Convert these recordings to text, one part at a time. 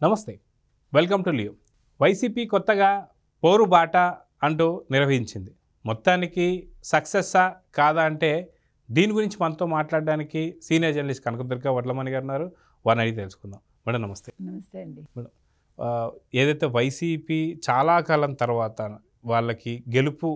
నమస్తే, welcome to Leo. YCP కొత్తగా పోరుబాట అంటూ నిర్వహించింది. మొత్తానికి సక్సెస్సా కాదా అంటే దీని గురించి మనతో మాట్లాడడానికి సీనియర్ జర్నలిస్ట్ కనకదుర్గ వడ్లమణి గారు ఉన్నారు. వారిని అడిగి తెలుసుకుందాం. మేడం నమస్తే. నమస్తే అండి. మేడం, ఏదైతే వైసీపీ చాలా కాలం తర్వాత వాళ్ళకి గెలుపు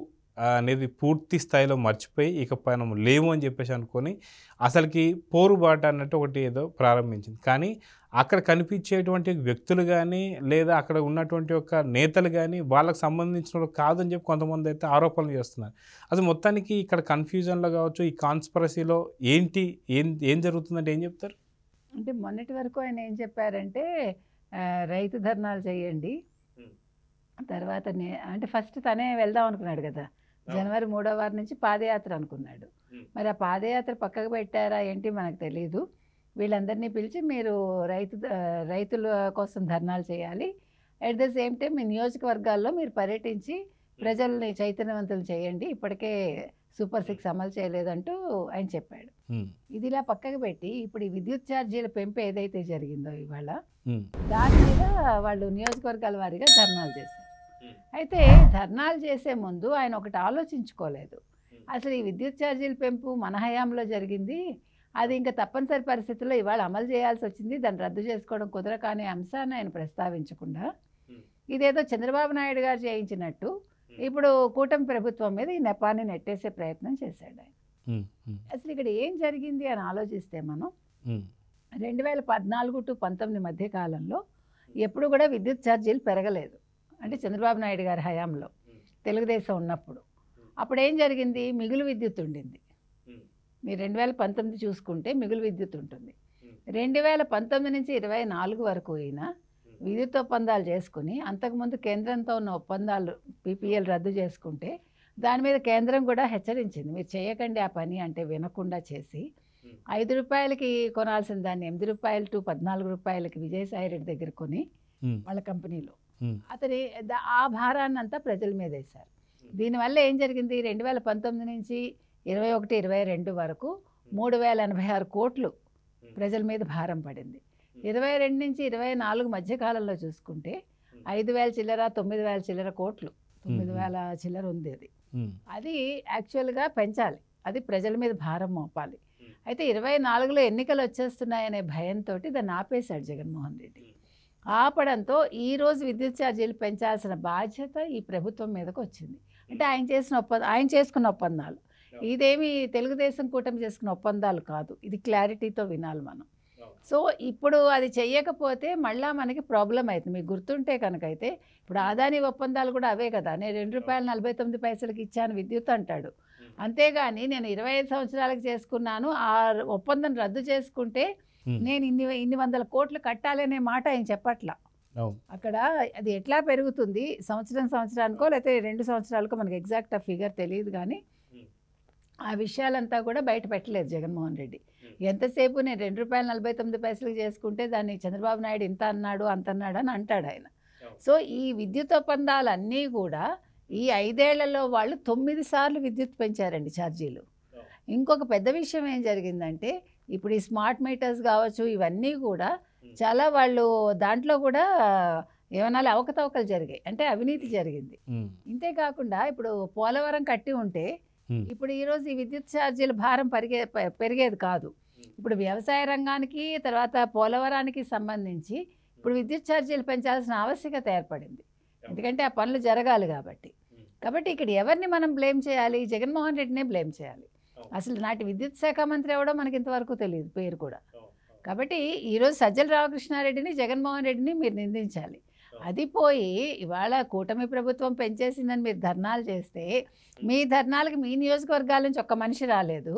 అనేది పూర్తి స్థాయిలో మర్చిపోయి ఇకపై లేవు అని చెప్పేసి అనుకొని అసలుకి పోరుబాట అన్నట్టు ఒకటి ఏదో ప్రారంభించింది. కానీ అక్కడ కనిపించేటువంటి వ్యక్తులు కానీ లేదా అక్కడ ఉన్నటువంటి ఒక నేతలు కానీ వాళ్ళకి సంబంధించిన కాదని చెప్పి కొంతమంది అయితే ఆరోపణలు చేస్తున్నారు. అసలు మొత్తానికి ఇక్కడ కన్ఫ్యూజన్లో కావచ్చు, ఈ కాన్స్పిరసీలో ఏంటి ఏం జరుగుతుందంటే ఏం చెప్తారు? అంటే మొన్నటి వరకు ఆయన ఏం చెప్పారంటే రైతు ధర్నాలు చేయండి, తర్వాత అంటే ఫస్ట్ తనే వెళ్దాం అనుకున్నాడు కదా, జనవరి 3వ వారం నుంచి పాదయాత్ర అనుకున్నాడు. మరి ఆ పాదయాత్ర పక్కకు పెట్టారా ఏంటి మనకు తెలీదు. వీళ్ళందరినీ పిలిచి మీరు రైతుల కోసం ధర్నాలు చేయాలి, అట్ ద సేమ్ టైం మీ నియోజకవర్గాల్లో మీరు పర్యటించి ప్రజల్ని చైతన్యవంతులు చేయండి, ఇప్పటికే సూపర్ 6 అమలు చేయలేదంటూ ఆయన చెప్పాడు. ఇది ఇలా పక్కకు పెట్టి ఇప్పుడు ఈ విద్యుత్ ఛార్జీల పెంపు ఏదైతే జరిగిందో ఇవాళ దాని మీద వాళ్ళు నియోజకవర్గాల వారీగా ధర్నాలు చేశారు. అయితే ధర్నాలు చేసే ముందు ఆయన ఒకటి ఆలోచించుకోలేదు. అసలు ఈ విద్యుత్ ఛార్జీల పెంపు మన హయాంలో జరిగింది, అది ఇంకా తప్పనిసరి పరిస్థితుల్లో ఇవాళ అమలు చేయాల్సి వచ్చింది, దాన్ని రద్దు చేసుకోవడం కుదరక అనే అంశాన్ని ఆయన ప్రస్తావించకుండా ఇదేదో చంద్రబాబు నాయుడు గారు చేయించినట్టు ఇప్పుడు కూటమి ప్రభుత్వం మీద ఈ నెపాన్ని నెట్టేసే ప్రయత్నం చేశాడు ఆయన. అసలు ఇక్కడ ఏం జరిగింది అని ఆలోచిస్తే మనం 2014 to 19 మధ్య కాలంలో ఎప్పుడు కూడా విద్యుత్ ఛార్జీలు పెరగలేదు. అంటే చంద్రబాబు నాయుడు గారి హయాంలో తెలుగుదేశం ఉన్నప్పుడు అప్పుడు ఏం జరిగింది, మిగులు విద్యుత్ ఉండింది. మీరు 2019 చూసుకుంటే మిగులు విద్యుత్ ఉంటుంది. 2019 నుంచి 24 వరకు అయినా విద్యుత్ ఒప్పందాలు చేసుకుని అంతకుముందు కేంద్రంతో ఉన్న ఒప్పందాలు పీపీఎల్ రద్దు చేసుకుంటే దాని మీద కేంద్రం కూడా హెచ్చరించింది, మీరు చేయకండి ఆ పని అంటే వినకుండా చేసి 5 రూపాయలకి కొనాల్సిన దాన్ని 8 రూపాయలు టు 14 రూపాయలకి విజయసాయి రెడ్డి దగ్గర కొని వాళ్ళ కంపెనీలో అతని ఆ భారాన్ని అంతా ప్రజల మీద వేశారు. దీనివల్ల ఏం జరిగింది, 2019 నుంచి 21-22 వరకు 3086 కోట్లు ప్రజల మీద భారం పడింది. 22 నుంచి 24 మధ్యకాలంలో చూసుకుంటే 5000 చిల్లర 9000 చిల్లర కోట్లు, 9000 చిల్లర ఉంది. అది యాక్చువల్గా పెంచాలి, అది ప్రజల మీద భారం మోపాలి. అయితే 24లో ఎన్నికలు వచ్చేస్తున్నాయనే భయంతో దాన్ని ఆపేశాడు జగన్మోహన్ రెడ్డి. ఆపడంతో ఈరోజు విద్యుత్ ఛార్జీలు పెంచాల్సిన బాధ్యత ఈ ప్రభుత్వం మీదకి వచ్చింది. అంటే ఆయన చేసుకున్న ఒప్పందాలు, ఇదేమి తెలుగుదేశం కూటమి చేసుకున్న ఒప్పందాలు కాదు, ఇది క్లారిటీతో వినాలి మనం. సో ఇప్పుడు అది చెయ్యకపోతే మళ్ళీ మనకి ప్రాబ్లం అవుతుంది. మీకు గుర్తుంటే కనుక అయితే ఇప్పుడు ఆదాని ఒప్పందాలు కూడా అవే కదా, నేను ₹2.49 ఇచ్చాను విద్యుత్ అంటాడు, అంతేగాని నేను 25 సంవత్సరాలకు చేసుకున్నాను, ఆ ఒప్పందం రద్దు చేసుకుంటే నేను ఇన్ని వందల కోట్లు కట్టాలనే మాట ఆయన చెప్పట్లా. అక్కడ అది ఎట్లా పెరుగుతుంది సంవత్సరానికో లేకపోతే 2 సంవత్సరాలకో మనకి ఎగ్జాక్ట్ ఆ ఫిగర్ తెలియదు, కానీ ఆ విషయాలంతా కూడా బయట పెట్టలేదు జగన్మోహన్ రెడ్డి. ఎంతసేపు నేను ₹2.49 చేసుకుంటే దాన్ని చంద్రబాబు నాయుడు ఇంత అన్నాడు అంత అన్నాడు అని అంటాడు ఆయన. సో ఈ విద్యుత్ ఒప్పందాలన్నీ కూడా ఈ 5 ఏళ్లలో వాళ్ళు 9 సార్లు విద్యుత్ పెంచారండి ఛార్జీలు. ఇంకొక పెద్ద విషయం ఏం జరిగిందంటే ఇప్పుడు ఈ స్మార్ట్ మీటర్స్ కావచ్చు, ఇవన్నీ కూడా చాలా వాళ్ళు దాంట్లో కూడా ఏమన్నా అవకతవకలు జరిగాయి, అంటే అవినీతి జరిగింది. ఇంతేకాకుండా ఇప్పుడు పోలవరం కట్టి ఉంటే ఇప్పుడు ఈరోజు ఈ విద్యుత్ ఛార్జీల భారం పెరిగేది కాదు. ఇప్పుడు వ్యవసాయ రంగానికి తర్వాత పోలవరానికి సంబంధించి ఇప్పుడు విద్యుత్ ఛార్జీలు పెంచాల్సిన ఆవశ్యకత ఏర్పడింది, ఎందుకంటే ఆ పనులు జరగాలి కాబట్టి. ఇక్కడ ఎవరిని మనం బ్లేమ్ చేయాలి, జగన్మోహన్ రెడ్డినే బ్లేమ్ చేయాలి. అసలు నాటి విద్యుత్ శాఖ మంత్రి ఎవడో మనకి ఇంతవరకు తెలియదు, పేరు కూడా. కాబట్టి ఈరోజు సజ్జల రామకృష్ణారెడ్డిని జగన్మోహన్ రెడ్డిని మీరు నిందించాలి. అది పోయి ఇవాళ కూటమి ప్రభుత్వం పెంచేసిందని మీరు ధర్నాలు చేస్తే మీ ధర్నాలకి మీ నియోజకవర్గాల నుంచి ఒక్క మనిషి రాలేదు,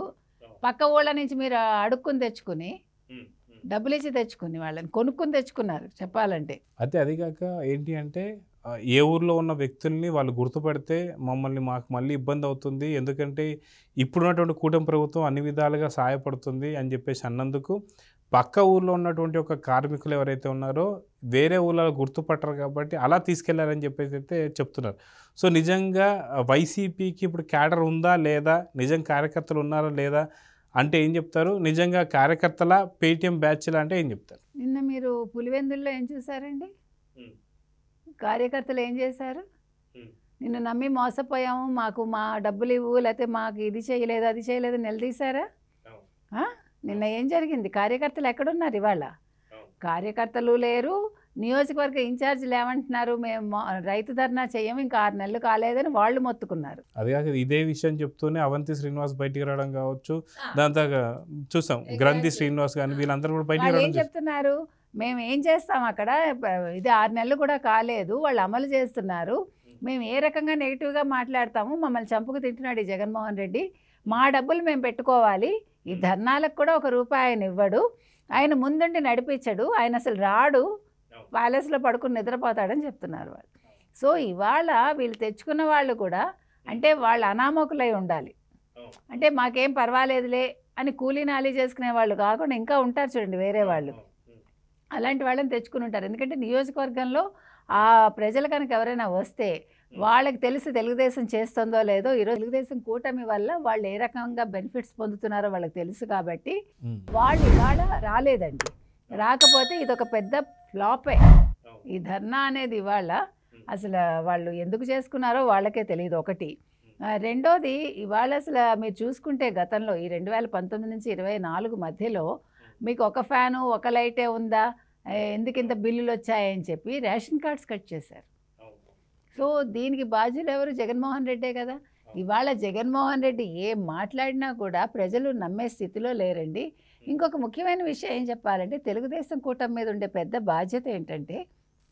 పక్క ఊళ్ళ నుంచి మీరు అడుక్కుని తెచ్చుకుని డబ్బులు ఇచ్చి తెచ్చుకుని వాళ్ళని కొనుక్కుని తెచ్చుకున్నారు చెప్పాలంటే. అయితే అదిగాక ఏంటి అంటే ఏ ఊర్లో ఉన్న వ్యక్తుల్ని వాళ్ళు గుర్తుపడితే మాకు మళ్ళీ ఇబ్బంది అవుతుంది, ఎందుకంటే ఇప్పుడున్నటువంటి కూటమి ప్రభుత్వం అన్ని విధాలుగా సహాయపడుతుంది అని చెప్పేసి అన్నందుకు పక్క ఊర్లో ఉన్నటువంటి ఒక కార్మికులు ఎవరైతే ఉన్నారో వేరే ఊళ్ళో గుర్తుపట్టరు కాబట్టి అలా తీసుకెళ్లారని చెప్పేసి అయితే చెప్తున్నారు. సో నిజంగా వైసీపీకి ఇప్పుడు క్యాడర్ ఉందా లేదా, నిజం కార్యకర్తలు ఉన్నారా లేదా అంటే ఏం చెప్తారు? నిజంగా కార్యకర్తల పేటీఎం బ్యాచ్‌లా అంటే ఏం చెప్తారు? నిన్న మీరు పులివెందుల్లో ఏం చూసారండి? కార్యకర్తలు ఏం చేశారు? నిన్ను నమ్మి మోసపోయాము, మాకు మా డబ్బులు ఇవ్వు, లేకపోతే మాకు ఇది చేయలేదు అది చేయలేదు నిలదీశారా? నిన్న ఏం జరిగింది? కార్యకర్తలు ఎక్కడున్నారు ఇవాళ? కార్యకర్తలు లేరు. నియోజకవర్గ ఇన్ఛార్జీలు ఏమంటున్నారు? మేము రైతు ధర్నా చేయము, ఇంకా 6 నెలలు కాలేదని వాళ్ళు మొత్తుకున్నారు. అదే కాక ఇదే విషయం చెప్తూనే అవంతి శ్రీనివాస్ బయటికి రావడం కావచ్చు, దాని తర్వాత చూసాం గ్రంథి శ్రీనివాస్ కానీ వీళ్ళందరూ కూడా బయటికి వాళ్ళు ఏం రావడం చెప్తున్నారు? మేము ఏం చేస్తాం అక్కడ, ఇది 6 నెలలు కూడా కాలేదు, వాళ్ళు అమలు చేస్తున్నారు, మేము ఏ రకంగా నెగిటివ్గా మాట్లాడతాము, మమ్మల్ని చంపుకు తింటున్నాడు ఈ జగన్మోహన్ రెడ్డి, మా డబ్బులు మేము పెట్టుకోవాలి, ఈ ధర్నాలకు కూడా 1 రూపాయి ఆయన ఇవ్వడు, ఆయన ముందుండి నడిపించడు, ఆయన అసలు రాడు, ప్యాలెస్లో పడుకుని నిద్రపోతాడని చెప్తున్నారు వాళ్ళు. సో ఇవాళ వీళ్ళు తెచ్చుకున్న వాళ్ళు కూడా అంటే వాళ్ళు అనామకులై ఉండాలి, అంటే మాకేం పర్వాలేదులే అని కూలీ నాలి చేసుకునే వాళ్ళు కాకుండా ఇంకా ఉంటారు చూడండి వేరే వాళ్ళు, అలాంటి వాళ్ళని తెచ్చుకుని ఉంటారు. ఎందుకంటే నియోజకవర్గంలో ఆ ప్రజలు కనుక ఎవరైనా వస్తే వాళ్ళకి తెలిసి తెలుగుదేశం చేస్తుందో లేదో, ఈరోజు తెలుగుదేశం కూటమి వల్ల వాళ్ళు ఏ రకంగా బెనిఫిట్స్ పొందుతున్నారో వాళ్ళకి తెలుసు కాబట్టి వాళ్ళు ఇవాళ రాలేదండి. రాకపోతే ఇదొక పెద్ద ఫ్లాపే. ఈ ధర్నా అనేది ఇవాళ అసలు వాళ్ళు ఎందుకు చేసుకున్నారో వాళ్ళకే తెలియదు ఒకటి. రెండోది ఇవాళ అసలు మీరు చూసుకుంటే గతంలో ఈ 2019 నుంచి 24 మధ్యలో మీకు ఒక ఫ్యాను ఒక లైటే ఉందా, ఎందుకు ఇంత బిల్లులు వచ్చాయని చెప్పి రేషన్ కార్డ్స్ కట్ చేశారు. సో దీనికి బాధ్యులు ఎవరు? జగన్మోహన్ రెడ్డే కదా. ఇవాళ జగన్మోహన్ రెడ్డి ఏం మాట్లాడినా కూడా ప్రజలు నమ్మే స్థితిలో లేరండి. ఇంకొక ముఖ్యమైన విషయం ఏం చెప్పాలంటే, తెలుగుదేశం కూటమి మీద ఉండే పెద్ద బాధ్యత ఏంటంటే,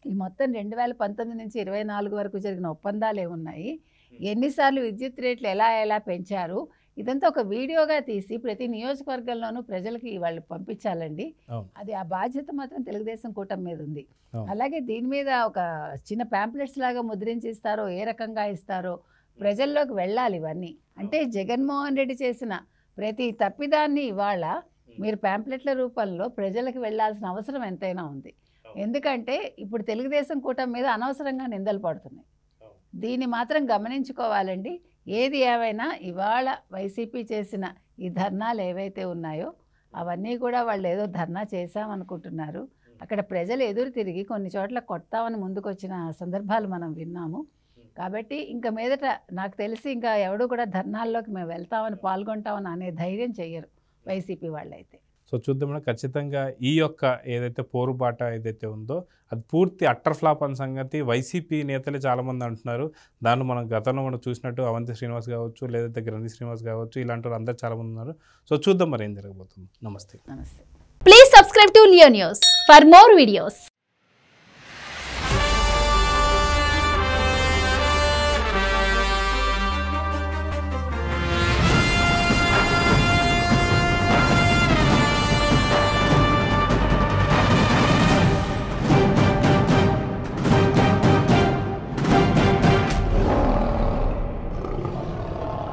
ఈ మొత్తం 2019 నుంచి 24 వరకు జరిగిన ఒప్పందాలు ఏమున్నాయి, ఎన్నిసార్లు విద్యుత్ రేట్లు ఎలా పెంచారు, ఇదంతా ఒక వీడియోగా తీసి ప్రతి నియోజకవర్గంలోనూ ప్రజలకి వాళ్ళు పంపించాలండి. అది ఆ బాధ్యత మాత్రం తెలుగుదేశం కూటమి మీద ఉంది. అలాగే దీని మీద ఒక చిన్న ప్యాంప్లెట్స్ లాగా ముద్రించి ఇస్తారో, ఏ రకంగా ఇస్తారో ప్రజల్లోకి వెళ్ళాలి ఇవన్నీ. అంటే జగన్మోహన్ రెడ్డి చేసిన ప్రతి తప్పిదాన్ని ఇవాళ మీరు ప్యాంప్లెట్ల రూపంలో ప్రజలకు వెళ్ళాల్సిన అవసరం ఎంతైనా ఉంది. ఎందుకంటే ఇప్పుడు తెలుగుదేశం కూటమి మీద అనవసరంగా నిందలు పడుతున్నాయి. దీన్ని మాత్రం గమనించుకోవాలండి. ఏది ఏమైనా ఇవాళ వైసీపీ చేసిన ఈ ధర్నాలు ఏవైతే ఉన్నాయో అవన్నీ కూడా వాళ్ళు ఏదో ధర్నా చేశామనుకుంటున్నారు. అక్కడ ప్రజలు ఎదురు తిరిగి కొన్ని చోట్ల కొడతామని ముందుకొచ్చిన సందర్భాలు మనం విన్నాము. కాబట్టి ఇంకా మీదట నాకు తెలిసి ఇంకా ఎవడు కూడా ధర్నాల్లోకి మేము వెళ్తామని పాల్గొంటామని అనే ధైర్యం చెయ్యరు వైసీపీ వాళ్ళైతే. సో చూద్దాం ఖచ్చితంగా ఈ యొక్క ఏదైతే పోరుబాట ఏదైతే ఉందో అది పూర్తి అట్టర్ ఫ్లాప్ అన్న సంగతి వైసీపీ నేతలే చాలామంది అంటున్నారు. దాంట్లో మనం గతంలో మనం చూసినట్టు అవంతి శ్రీనివాస్ కావచ్చు, లేదంటే గ్రంథి శ్రీనివాస్ కావచ్చు, ఇలాంటి వాళ్ళు అందరూ చాలామంది ఉన్నారు. సో చూద్దాం మరి ఏం జరగబోతుంది. నమస్తే. నమస్తే. Please subscribe to Leo News for more videos.